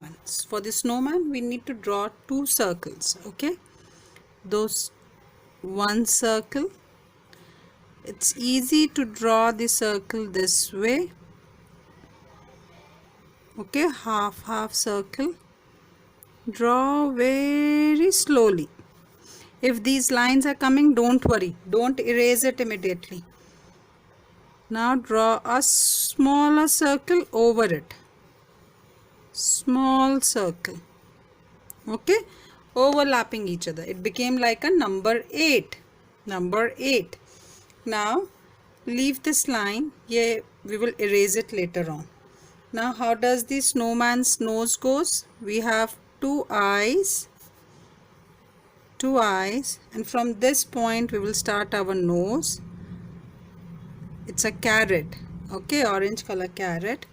snowman. For the snowman we need to draw 2 circles. Okay, those one circle, it's easy to draw the circle this way. Okay, half circle, draw very slowly. If these lines are coming, don't worry, don't erase it immediately. Now draw a smaller circle over it, small circle. Okay, overlapping each other, it became like a number 8. Now leave this line. Yeah, we will erase it later on. Now how does the snowman's nose goes? We have two eyes, and from this point we will start our nose. It's a carrot. Okay, orange color carrot,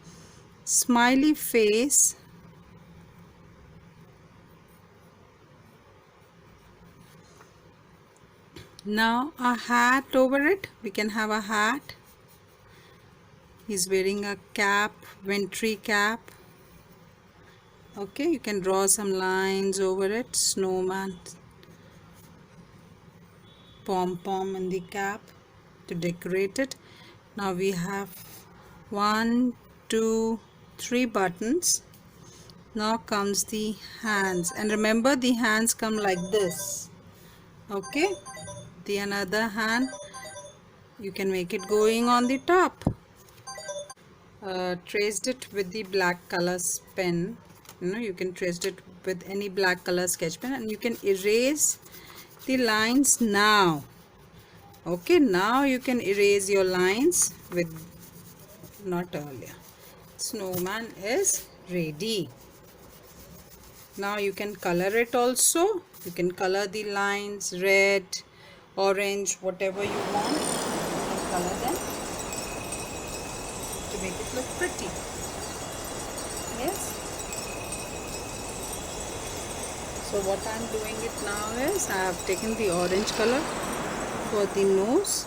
smiley face, now a hat over it. We can have a hat. He's wearing a cap, wintry cap. Okay, you can draw some lines over it. Snowman, pom-pom in the cap to decorate it. Now we have 1, 2, 3 buttons. Now comes the hands, and remember the hands come like this. Okay, the another hand you can make it going on the top. Traced it with the black color pen. You can trace it with any black color sketch pen, and you can erase the lines now. Okay, now you can erase your lines with, not earlier. Snowman is ready. Now you can color it also. You can color the lines red, orange, whatever you want. You can color them to make it look pretty. Yes. So what I am doing it now is I have taken the orange color for the nose.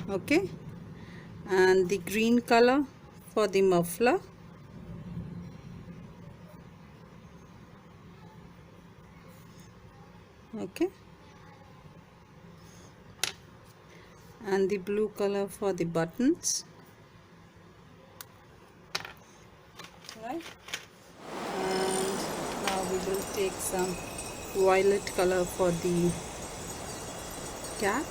Okay, and the green color for the muffler. Okay, and the blue color for the buttons. Right, and now we will take some violet color for the cap.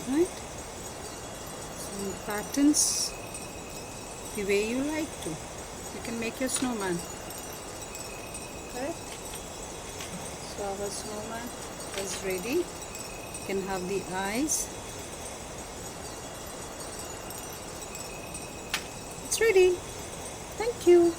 Right, some patterns the way you like to. You can make your snowman. Correct? So our snowman is ready. You can have the eyes. It's ready. Thank you.